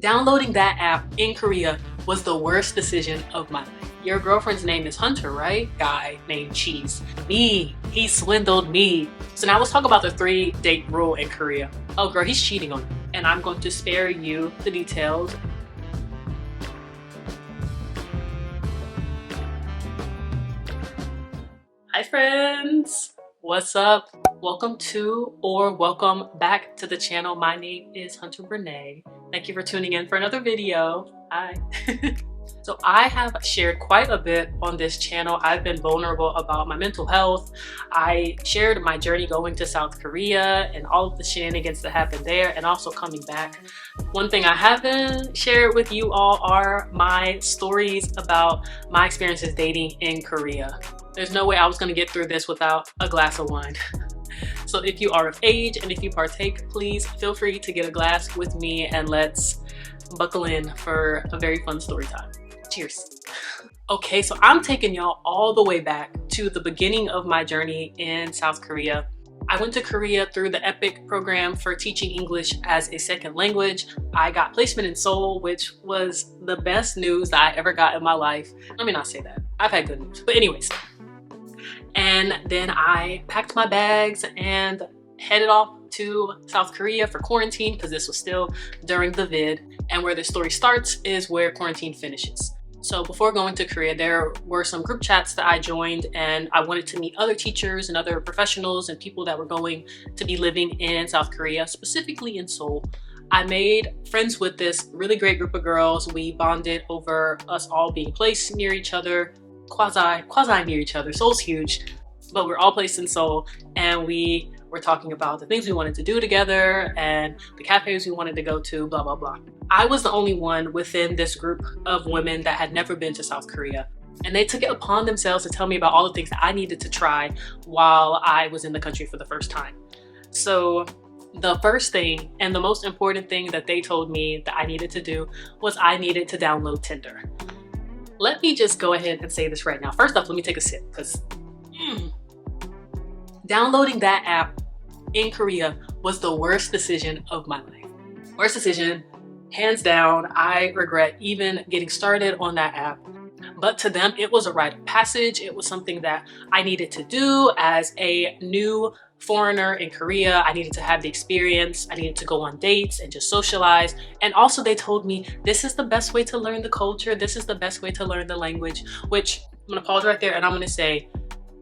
Downloading that app in Korea was the worst decision of my life. Your girlfriend's name is Hunter, right? Guy named Cheese. Me, he swindled me. So now let's talk about the 3-date rule in Korea. Oh girl, he's cheating on you. And I'm going to spare you the details. Hi friends, what's up? Welcome to or welcome back to the channel. My name is HunterBRoberts. Thank you for tuning in for another video. Hi. So I have shared quite a bit on this channel. I've been vulnerable about my mental health. I shared my journey going to South Korea and all of the shenanigans that happened there and also coming back. One thing I haven't shared with you all are my stories about my experiences dating in Korea. There's no way I was gonna get through this without a glass of wine. So if you are of age and if you partake, please feel free to get a glass with me and let's buckle in for a very fun story time. Cheers. Okay, so I'm taking y'all all the way back to the beginning of my journey in South Korea. I went to Korea through the EPIC program for teaching English as a second language. I got placement in Seoul, which was the best news that I ever got in my life. Let me not say that. I've had good news, but anyways. And then I packed my bags and headed off to South Korea for quarantine because this was still during the vid. And where the story starts is where quarantine finishes. So before going to Korea, there were some group chats that I joined and I wanted to meet other teachers and other professionals and people that were going to be living in South Korea, specifically in Seoul. I made friends with this really great group of girls. We bonded over us all being placed near each other, quasi near each other. Seoul's huge, but we're all placed in Seoul and we were talking about the things we wanted to do together and the cafes we wanted to go to, blah, blah, blah. I was the only one within this group of women that had never been to South Korea. And they took it upon themselves to tell me about all the things that I needed to try while I was in the country for the first time. So the first thing and the most important thing that they told me that I needed to do was I needed to download Tinder. Let me just go ahead and say this right now. First off, let me take a sip because downloading that app in Korea was the worst decision of my life. Worst decision, hands down. I regret even getting started on that app. But to them, it was a rite of passage. It was something that I needed to do as a new foreigner in Korea. I needed to have the experience. I needed to go on dates and just socialize. And also they told me, this is the best way to learn the culture. This is the best way to learn the language, which I'm gonna pause right there and I'm gonna say,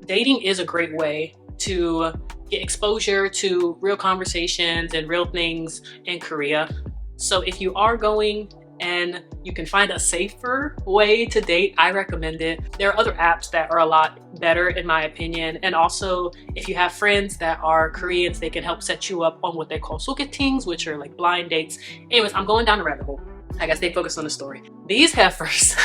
dating is a great way to get exposure to real conversations and real things in Korea. So if you are going and you can find a safer way to date, I recommend it. There are other apps that are a lot better in my opinion. And also if you have friends that are Koreans, they can help set you up on what they call sogetings, which are like blind dates. Anyways, I'm going down the rabbit hole. I gotta stay focused on the story. These heifers,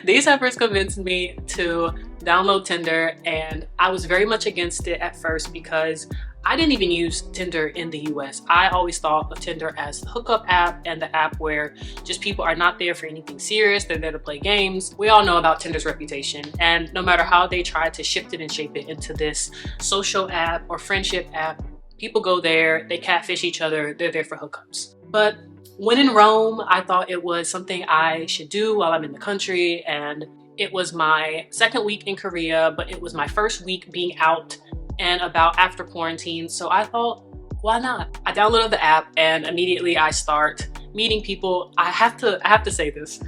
these heifers convinced me to download Tinder, and I was very much against it at first because I didn't even use Tinder in the US. I always thought of Tinder as the hookup app and the app where just people are not there for anything serious. They're there to play games. We all know about Tinder's reputation, and no matter how they try to shift it and shape it into this social app or friendship app, people go there, they catfish each other, they're there for hookups. But when in Rome, I thought it was something I should do while I'm in the country, and it was my second week in Korea, but it was my first week being out and about after quarantine. So I thought, why not? I downloaded the app and immediately I start meeting people. I have to say this.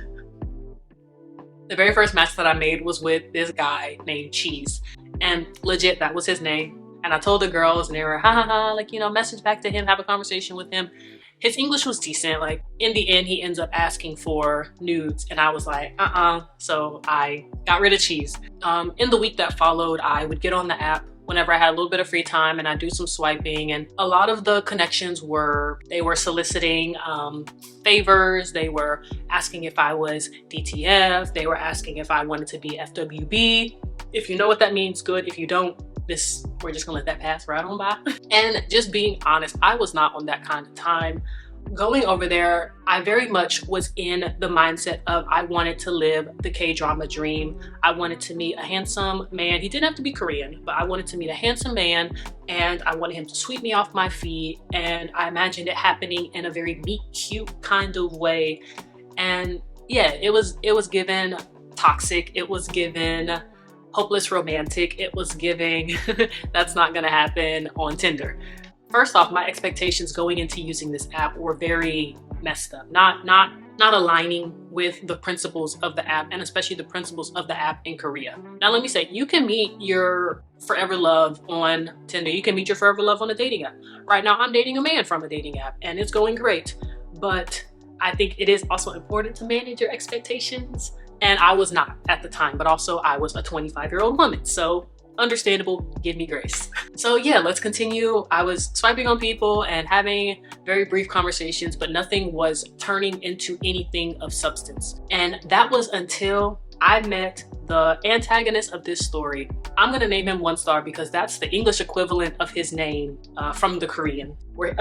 The very first match that I made was with this guy named Cheese, and legit, that was his name. And I told the girls and they were, ha ha ha, like, you know, message back to him, have a conversation with him. His English was decent. Like in the end, he ends up asking for nudes and I was like, so I got rid of Cheese. In the week that followed, I would get on the app whenever I had a little bit of free time and I'd do some swiping, and a lot of the connections were soliciting favors. They were asking if I was DTF. They were asking if I wanted to be FWB. If you know what that means, good. If you don't, we're just gonna let that pass right on by. And just being honest, I was not on that kind of time. Going over there, I very much was in the mindset of I wanted to live the K-drama dream. I wanted to meet a handsome man. He didn't have to be Korean, but I wanted to meet a handsome man, and I wanted him to sweep me off my feet, and I imagined it happening in a very meet cute kind of way. And yeah, it was given toxic, it was given hopeless romantic, it was giving that's not gonna happen on Tinder. First off, my expectations going into using this app were very messed up, not aligning with the principles of the app, and especially the principles of the app in Korea. Now let me say, you can meet your forever love on Tinder, you can meet your forever love on a dating app. Right now I'm dating a man from a dating app and it's going great, but I think it is also important to manage your expectations, and I was not at the time, but also I was a 25-year-old woman, so understandable, give me grace. So yeah, let's continue. I was swiping on people and having very brief conversations, but nothing was turning into anything of substance. And that was until I met the antagonist of this story. I'm gonna name him 1 star because that's the English equivalent of his name from the Korean. We're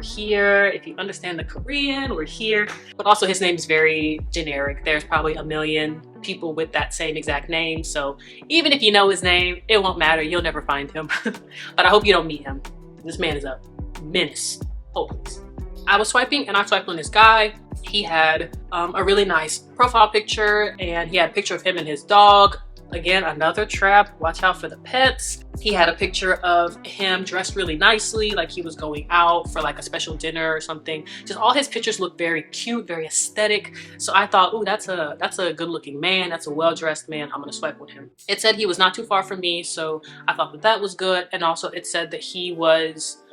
here. If you understand the Korean, we're here. But also his name is very generic. There's probably a million people with that same exact name. So even if you know his name, it won't matter. You'll never find him. But I hope you don't meet him. This man is a menace. Oh, please. I was swiping and I swiped on this guy. He had a really nice profile picture, and he had a picture of him and his dog. Again, another trap, watch out for the pets. He had a picture of him dressed really nicely, like he was going out for like a special dinner or something. Just all his pictures look very cute, very aesthetic. So I thought, ooh, that's a good looking man. That's a well-dressed man. I'm gonna swipe with him. It said he was not too far from me, so I thought that was good. And also it said that he was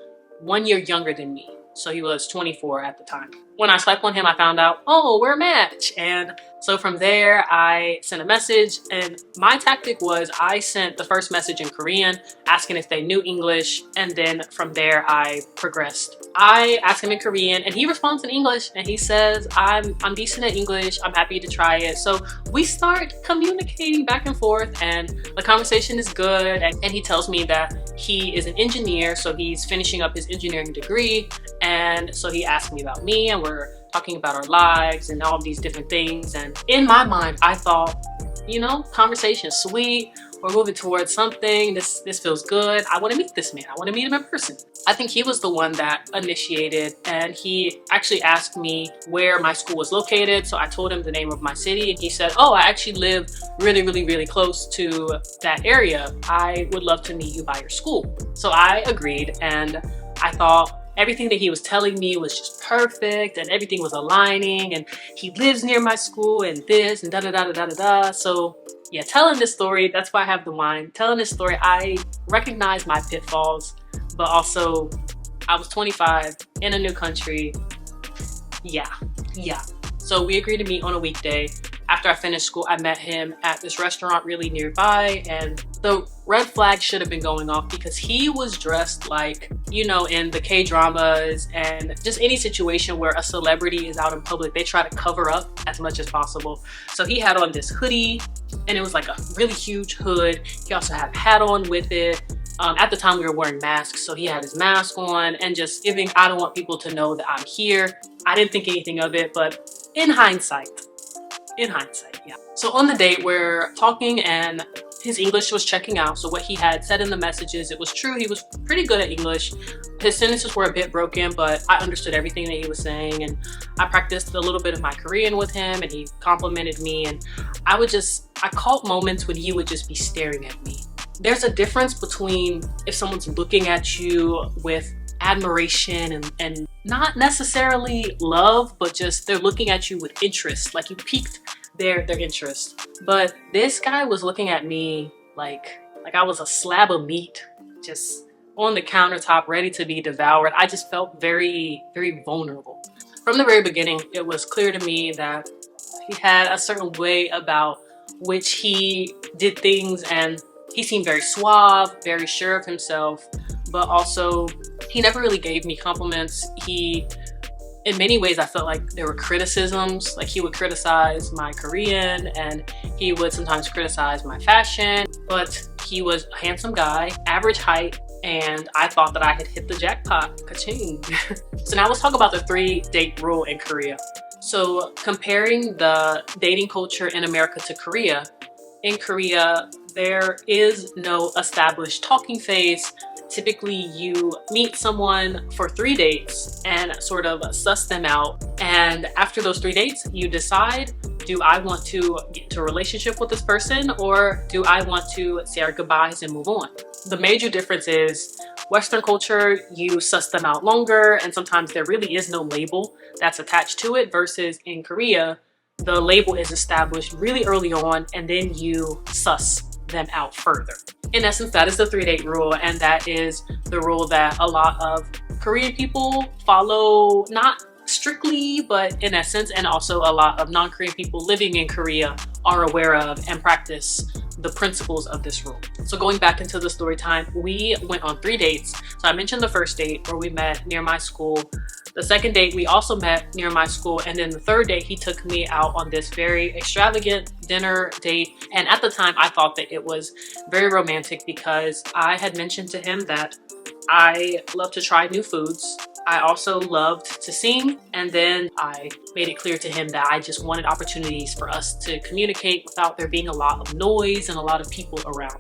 1 year younger than me. So he was 24 at the time. When I swiped on him, I found out, oh, we're a match. And so from there, I sent a message, and my tactic was I sent the first message in Korean, asking if they knew English, and then from there, I progressed. I asked him in Korean, and he responds in English, and he says, I'm decent at English, I'm happy to try it. So we start communicating back and forth, and the conversation is good, and he tells me that he is an engineer, so he's finishing up his engineering degree, and so he asked me about me, and we're talking about our lives and all of these different things. And in my mind, I thought, you know, conversation sweet, we're moving towards something, this feels good. I want to meet this man, I want to meet him in person. I think he was the one that initiated, and he actually asked me where my school was located. So I told him the name of my city, and he said, oh, I actually live really close to that area. I would love to meet you by your school. So I agreed, and I thought everything that he was telling me was just perfect, and everything was aligning, and he lives near my school, and this and da. So yeah, telling this story, that's why I have the wine. Telling this story, I recognize my pitfalls, but also I was 25 in a new country. Yeah. So we agreed to meet on a weekday. After I finished school, I met him at this restaurant really nearby, and the red flag should have been going off because he was dressed like, you know, in the K-dramas and just any situation where a celebrity is out in public, they try to cover up as much as possible. So he had on this hoodie, and it was like a really huge hood. He also had a hat on with it. At the time we were wearing masks, so he had his mask on and just giving, I don't want people to know that I'm here. I didn't think anything of it, but in hindsight, yeah. So on the date, we're talking and his English was checking out. So what he had said in the messages, it was true. He was pretty good at English. His sentences were a bit broken, but I understood everything that he was saying. And I practiced a little bit of my Korean with him, and he complimented me. And I caught moments when he would just be staring at me. There's a difference between if someone's looking at you with admiration and not necessarily love, but just they're looking at you with interest, like you piqued their interest. But this guy was looking at me like I was a slab of meat just on the countertop ready to be devoured. I just felt very vulnerable. From the very beginning, it was clear to me that he had a certain way about which he did things, and he seemed very suave, very sure of himself, but also he never really gave me compliments. In many ways, I felt like there were criticisms. Like he would criticize my Korean, and he would sometimes criticize my fashion, but he was a handsome guy, average height, and I thought that I had hit the jackpot. Ka-ching. So now let's talk about the 3-date rule in Korea. So comparing the dating culture in America to Korea, in Korea, there is no established talking phase. Typically, you meet someone for 3 dates and sort of suss them out. And after those 3 dates, you decide, do I want to get into a relationship with this person, or do I want to say our goodbyes and move on? The major difference is Western culture, you suss them out longer, and sometimes there really is no label that's attached to it, versus in Korea, the label is established really early on, and then you suss them out further. In essence, that is the 3-date rule, and that is the rule that a lot of Korean people follow, not strictly, but in essence, and also a lot of non-Korean people living in Korea are aware of and practice the principles of this rule. So going back into the story time, we went on 3 dates. So I mentioned the first date where we met near my school. The second date, we also met near my school. And then the third date, he took me out on this very extravagant dinner date. And at the time, I thought that it was very romantic because I had mentioned to him that I love to try new foods. I also loved to sing, and then I made it clear to him that I just wanted opportunities for us to communicate without there being a lot of noise and a lot of people around.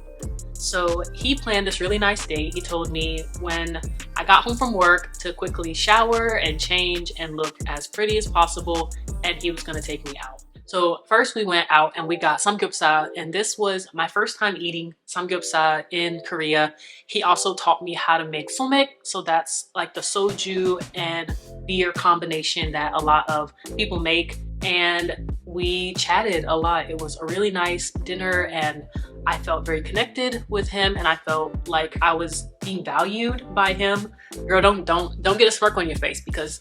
So he planned this really nice date. He told me when I got home from work to quickly shower and change and look as pretty as possible, and he was going to take me out. So first we went out and we got samgyeopsal, and this was my first time eating samgyeopsal in Korea. He also taught me how to make somek, so that's like the soju and beer combination that a lot of people make, and we chatted a lot. It was a really nice dinner, and I felt very connected with him, and I felt like I was being valued by him. Girl, don't get a smirk on your face, because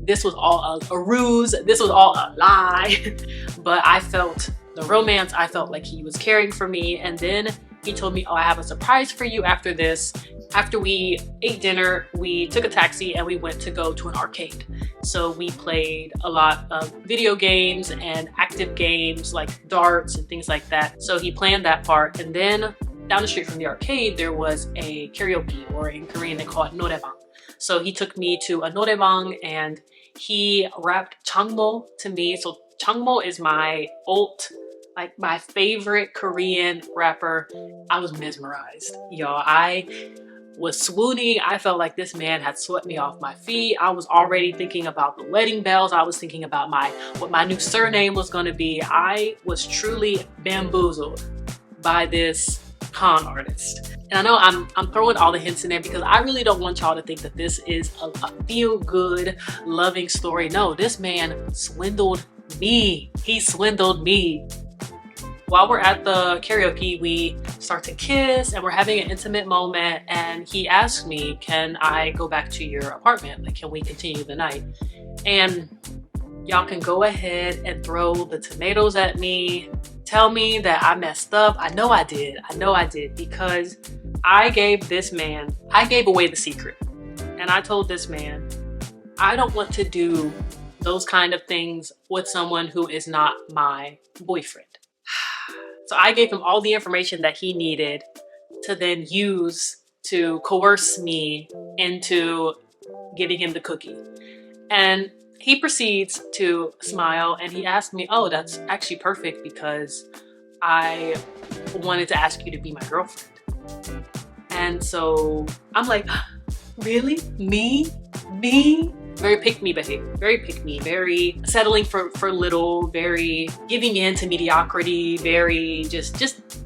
this was all a ruse. This was all a lie. But I felt the romance. I felt like he was caring for me. And then he told me, oh, I have a surprise for you after this. After we ate dinner, we took a taxi and we went to go to an arcade. So we played a lot of video games and active games like darts and things like that. So he planned that part. And then down the street from the arcade, there was a karaoke, or in Korean, they call it noraebang. So he took me to a noraebang and he rapped Changmo to me. So Changmo is my like my favorite Korean rapper. I was mesmerized, y'all. I was swooning. I felt like this man had swept me off my feet. I was already thinking about the wedding bells. I was thinking about what my new surname was going to be. I was truly bamboozled by this con artist. And I know I'm throwing all the hints in there because I really don't want y'all to think that this is a feel-good, loving story. No, this man swindled me. He swindled me. While we're at the karaoke, we start to kiss and we're having an intimate moment, and he asked me, can I go back to your apartment? Like, can we continue the night? And y'all can go ahead and throw the tomatoes at me. Tell me that I messed up. I know I did. I know I did, because I gave away the secret. And I told this man, I don't want to do those kind of things with someone who is not my boyfriend. So I gave him all the information that he needed to then use to coerce me into giving him the cookie. And he proceeds to smile and he asked me, oh, that's actually perfect because I wanted to ask you to be my girlfriend. And so I'm like, really? Me? Very pick-me behavior, very pick-me, very settling for little, very giving in to mediocrity, very just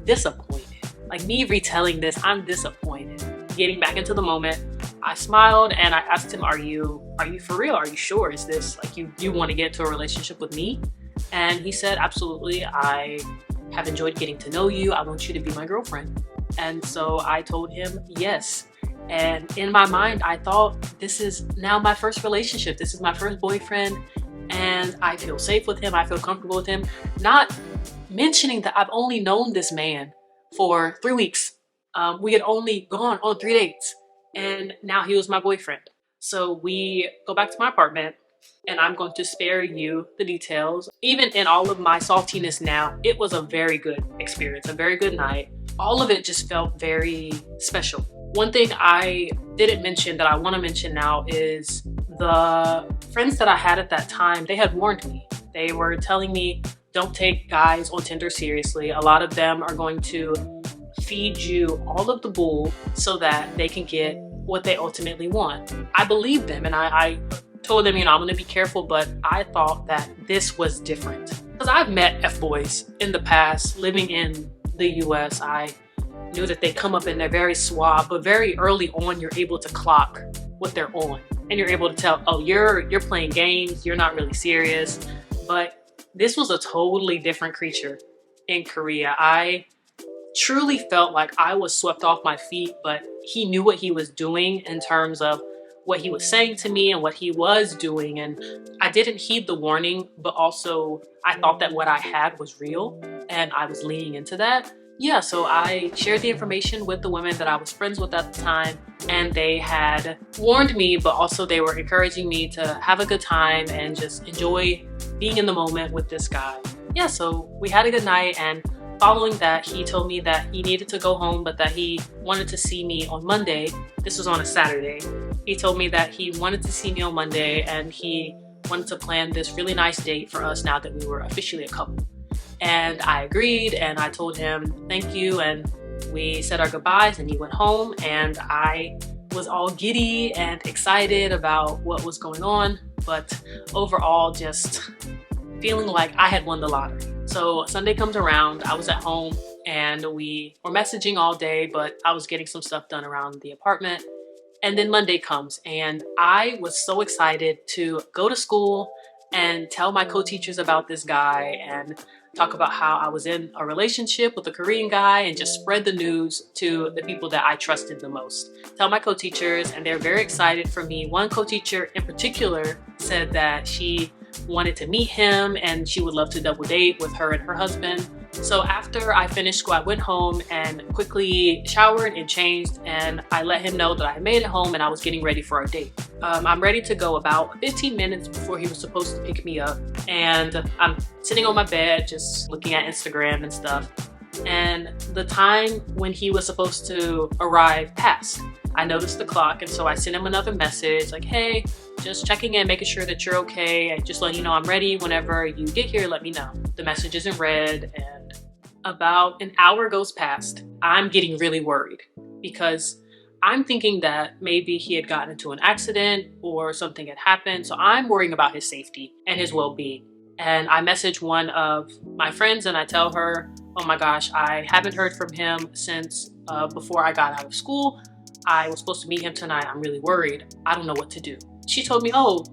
disappointed. Like me retelling this, I'm disappointed. Getting back into the moment, I smiled and I asked him, are you for real? Are you sure? Is this like you want to get into a relationship with me? And he said, absolutely. I have enjoyed getting to know you. I want you to be my girlfriend. And so I told him yes. And in my mind, I thought, this is now my first relationship. This is my first boyfriend. And I feel safe with him. I feel comfortable with him. Not mentioning that I've only known this man for 3 weeks. We had only gone on 3 dates. And now he was my boyfriend. So we go back to my apartment. And I'm going to spare you the details. Even in all of my saltiness now, it was a very good experience, a very good night. All of it just felt very special. One thing I didn't mention that I want to mention now is the friends that I had at that time, they had warned me. They were telling me, don't take guys on Tinder seriously. A lot of them are going to feed you all of the bull so that they can get what they ultimately want. I believed them, and I told them, I'm going to be careful, but I thought that this was different. Because I've met F-boys in the past living in the US. I knew that they come up and they're very suave, but very early on you're able to clock what they're on. And you're able to tell, oh, you're playing games, you're not really serious. But this was a totally different creature in Korea. I truly felt like I was swept off my feet, but he knew what he was doing in terms of what he was saying to me and what he was doing. And I didn't heed the warning, but also I thought that what I had was real and I was leaning into that. Yeah, so I shared the information with the women that I was friends with at the time, and they had warned me, but also they were encouraging me to have a good time and just enjoy being in the moment with this guy. Yeah, so we had a good night, and following that, he told me that he needed to go home, but that he wanted to see me on Monday. This was on a Saturday. He told me that he wanted to see me on Monday, and he wanted to plan this really nice date for us now that we were officially a couple. And I agreed, and I told him thank you, and we said our goodbyes, and he went home, and I was all giddy and excited about what was going on, but overall just feeling like I had won the lottery. So Sunday comes around, I was at home, and we were messaging all day, but I was getting some stuff done around the apartment. And then Monday comes, and I was so excited to go to school and tell my co-teachers about this guy and talk about how I was in a relationship with a Korean guy and just spread the news to the people that I trusted the most. Tell my co-teachers, and they're very excited for me. One co-teacher in particular said that she wanted to meet him and she would love to double date with her and her husband. So after I finished school, I went home and quickly showered and changed, and I let him know that I had made it home and I was getting ready for our date. I'm ready to go about 15 minutes before he was supposed to pick me up, and I'm sitting on my bed just looking at Instagram and stuff, and the time when he was supposed to arrive passed. I noticed the clock, and so I sent him another message like, hey, just checking in, making sure that you're okay, and just letting you know I'm ready. Whenever you get here, let me know. The message isn't read, and about an hour goes past. I'm getting really worried because I'm thinking that maybe he had gotten into an accident or something had happened. So I'm worrying about his safety and his well-being. And I message one of my friends and I tell her, oh my gosh, I haven't heard from him since before I got out of school. I was supposed to meet him tonight. I'm really worried. I don't know what to do. She told me, oh,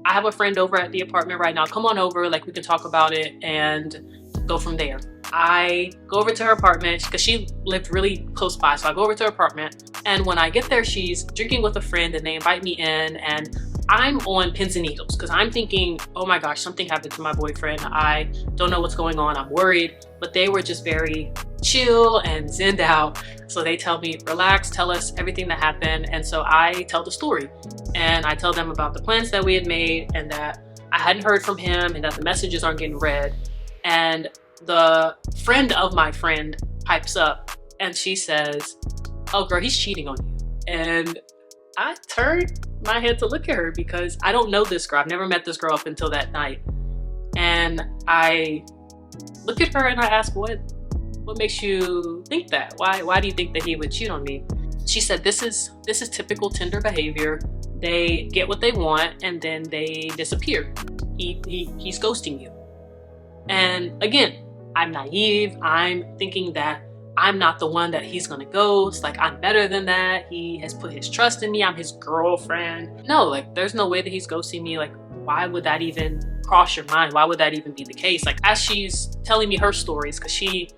I have a friend over at the apartment right now. Come on over, like we can talk about it and go from there. I go over to her apartment because she lived really close by. So I go over to her apartment, and when I get there, she's drinking with a friend and they invite me in, and I'm on pins and needles because I'm thinking, oh my gosh, something happened to my boyfriend. I don't know what's going on. I'm worried. But they were just very chill and zenned out. So they tell me, relax, tell us everything that happened. And so I tell the story, and I tell them about the plans that we had made and that I hadn't heard from him and that the messages aren't getting read. And the friend of my friend pipes up and she says, oh girl, he's cheating on you. And I turned my head to look at her because I don't know this girl. I've never met this girl up until that night. And I look at her and I ask, what makes you think that? Why do you think that he would cheat on me? She said, this is typical Tinder behavior. They get what they want and then they disappear. He's ghosting you. And again, I'm naive. I'm thinking that I'm not the one that he's gonna ghost. Like, I'm better than that. He has put his trust in me. I'm his girlfriend. No, like, there's no way that he's ghosting me. Like, why would that even cross your mind? Why would that even be the case? Like, as she's telling me her stories, because she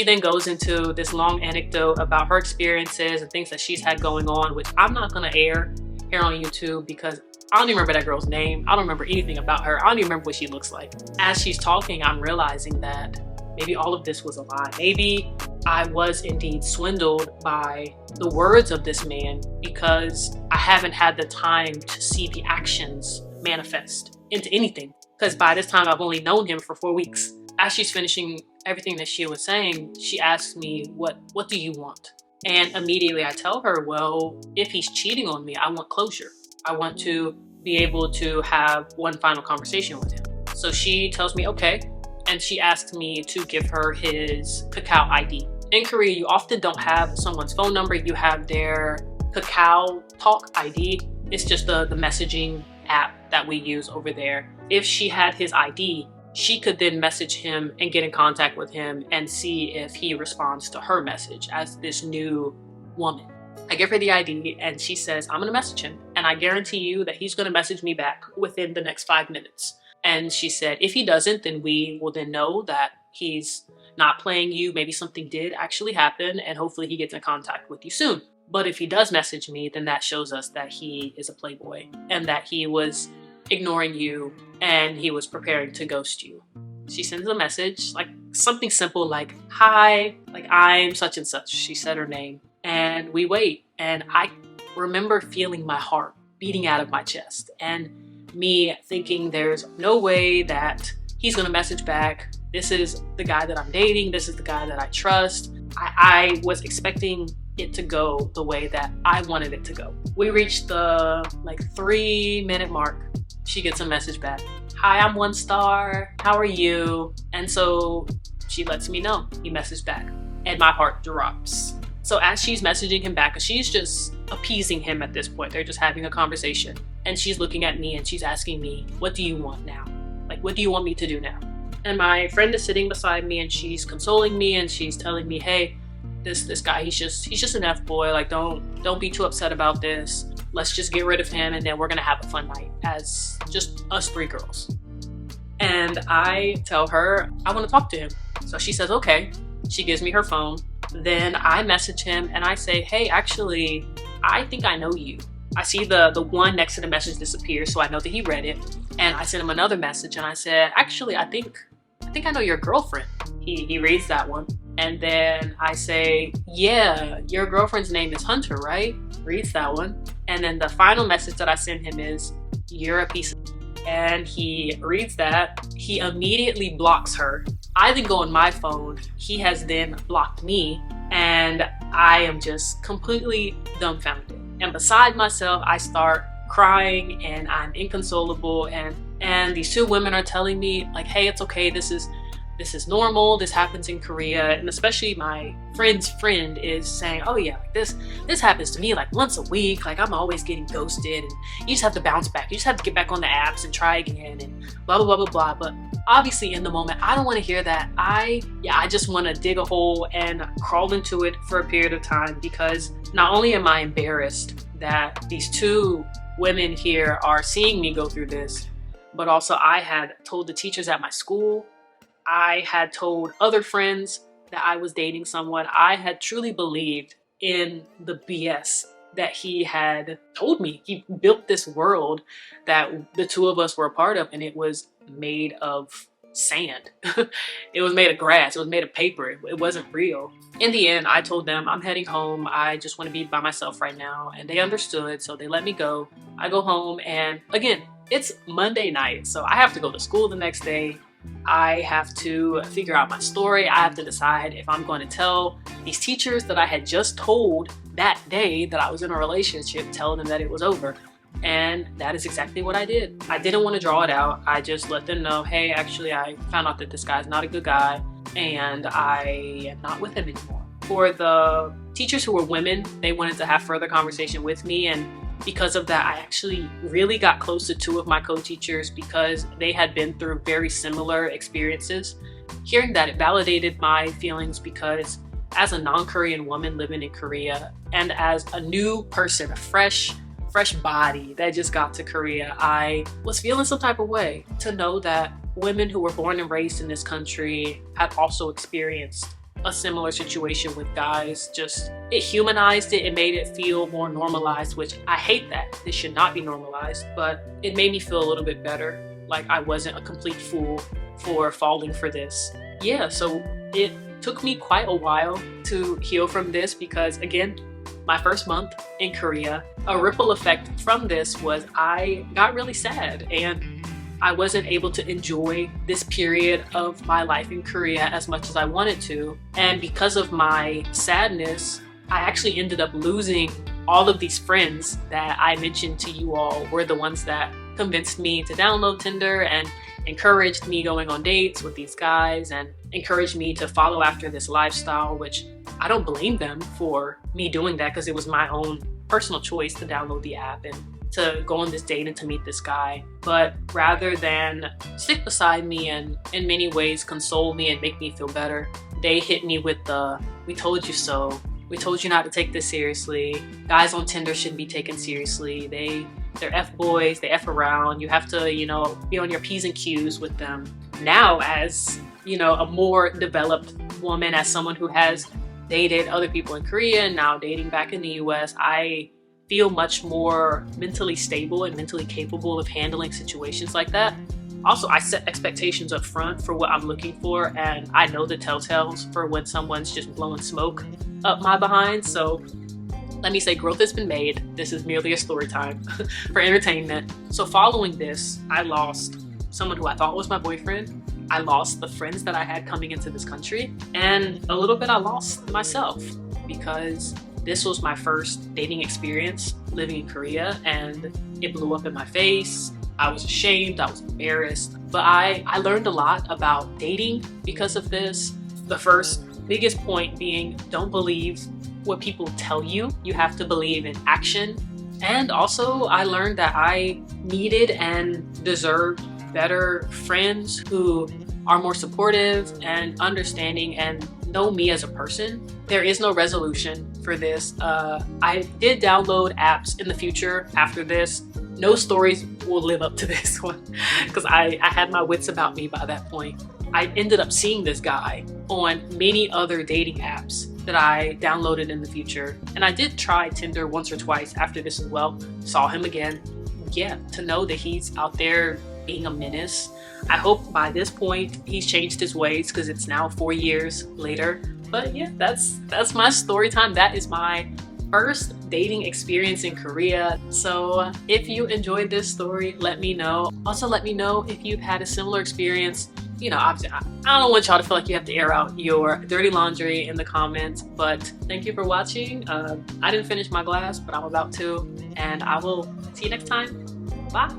then goes into this long anecdote about her experiences and things that she's had going on, which I'm not gonna air here on YouTube because I don't even remember that girl's name. I don't remember anything about her. I don't even remember what she looks like. As she's talking, I'm realizing that maybe all of this was a lie. Maybe I was indeed swindled by the words of this man because I haven't had the time to see the actions manifest into anything. Because by this time, I've only known him for 4 weeks. As she's finishing everything that she was saying, she asked me, what do you want? And immediately I tell her, well, if he's cheating on me, I want closure. I want to be able to have one final conversation with him. So she tells me, okay. And she asks me to give her his Kakao ID. In Korea, you often don't have someone's phone number. You have their Kakao Talk ID. It's just the messaging app that we use over there. If she had his ID, she could then message him and get in contact with him and see if he responds to her message as this new woman. I give her the ID and she says, I'm gonna message him. And I guarantee you that he's gonna message me back within the next 5 minutes. And she said, if he doesn't, then we will then know that he's not playing you. Maybe something did actually happen and hopefully he gets in contact with you soon. But if he does message me, then that shows us that he is a playboy and that he was ignoring you and he was preparing to ghost you. She sends a message, like something simple like, hi, like I'm such and such. She said her name and we wait. And I remember feeling my heart beating out of my chest and me thinking there's no way that he's gonna message back. This is the guy that I'm dating. This is the guy that I trust. I was expecting it to go the way that I wanted it to go. We reached the 3-minute mark. She gets a message back. Hi, I'm 1 star. How are you? And so she lets me know. He messaged back and my heart drops. So as she's messaging him back, she's just appeasing him at this point. They're just having a conversation. And she's looking at me and she's asking me, what do you want now? Like, what do you want me to do now? And my friend is sitting beside me and she's consoling me and she's telling me, hey, this guy, he's just an F-boy. Like, don't be too upset about this. Let's just get rid of him and then we're gonna have a fun night as just us 3 girls. And I tell her I want to talk to him. So she says, okay. She gives me her phone. Then I message him and I say, hey, actually, I think I know you. I see the one next to the message disappear, so I know that he read it. And I sent him another message and I said, actually, I think I know your girlfriend. He reads that one. And then I say, yeah, your girlfriend's name is Hunter, right? Reads that one. And then the final message that I send him is, you're a piece of... And he reads that. He immediately blocks her. I then go on my phone. He has then blocked me. And I am just completely dumbfounded. And beside myself, I start crying and I'm inconsolable. And these 2 women are telling me like, hey, it's okay. This is normal. This happens in Korea. And especially my friend's friend is saying, oh yeah, like this happens to me like once a week. Like I'm always getting ghosted and you just have to bounce back. You just have to get back on the apps and try again and blah, blah, blah, blah, blah. But obviously in the moment, I don't want to hear that. I just want to dig a hole and crawl into it for a period of time because not only am I embarrassed that these 2 women here are seeing me go through this, but also I had told the teachers at my school, I had told other friends that I was dating someone. I had truly believed in the BS that he had told me. He built this world that the 2 of us were a part of and it was made of sand. It was made of grass. It was made of paper. It wasn't real. In the end, I told them I'm heading home. I just want to be by myself right now. And they understood. So they let me go. I go home and again, it's Monday night. So I have to go to school the next day. I have to figure out my story. I have to decide if I'm going to tell these teachers that I had just told that day that I was in a relationship, tell them that it was over. And that is exactly what I did. I didn't want to draw it out. I just let them know, hey, actually, I found out that this guy's not a good guy and I am not with him anymore. For the teachers who were women, they wanted to have further conversation with me. And because of that, I actually really got close to 2 of my co-teachers because they had been through very similar experiences. Hearing that, it validated my feelings because as a non-Korean woman living in Korea and as a new person, a fresh body that just got to Korea, I was feeling some type of way to know that women who were born and raised in this country had also experienced a similar situation with guys. Just, it humanized it. It made it feel more normalized, which I hate that. This should not be normalized, but it made me feel a little bit better. Like I wasn't a complete fool for falling for this. Yeah, so it took me quite a while to heal from this because again, my first month in Korea, a ripple effect from this was I got really sad and I wasn't able to enjoy this period of my life in Korea as much as I wanted to. And because of my sadness, I actually ended up losing all of these friends that I mentioned to you all were the ones that convinced me to download Tinder and encouraged me going on dates with these guys and encouraged me to follow after this lifestyle, which I don't blame them for me doing that because it was my own personal choice to download the app and to go on this date and to meet this guy. But rather than stick beside me and in many ways console me and make me feel better, they hit me with the "we told you so. We told you not to take this seriously. Guys on Tinder shouldn't be taken seriously. They're F-boys, they F around. You have to, you know, be on your P's and Q's with them." Now, as, you know, a more developed woman, as someone who has dated other people in Korea and now dating back in the US, I feel much more mentally stable and mentally capable of handling situations like that. Also, I set expectations up front for what I'm looking for, and I know the telltales for when someone's just blowing smoke up my behind. So let me say, growth has been made. This is merely a story time for entertainment. So following this, I lost someone who I thought was my boyfriend. I lost the friends that I had coming into this country, and a little bit I lost myself, because this was my first dating experience living in Korea, and it blew up in my face. I was ashamed, I was embarrassed, but I learned a lot about dating because of this. The first biggest point being, don't believe what people tell you. You have to believe in action. And also, I learned that I needed and deserved better friends who are more supportive and understanding and know me as a person. There is no resolution for this. I did download apps in the future after this. No stories will live up to this one because I had my wits about me by that point. I ended up seeing this guy on many other dating apps that I downloaded in the future. And I did try Tinder once or twice after this as well. Saw him again. Yeah, to know that he's out there being a menace. I hope by this point he's changed his ways because it's now 4 years later. But yeah, that's my story time. That is my first dating experience in Korea. So if you enjoyed this story, let me know. Also, let me know if you've had a similar experience. You know, obviously, I don't want y'all to feel like you have to air out your dirty laundry in the comments, but thank you for watching. I didn't finish my glass, but I'm about to, and I will see you next time. Bye.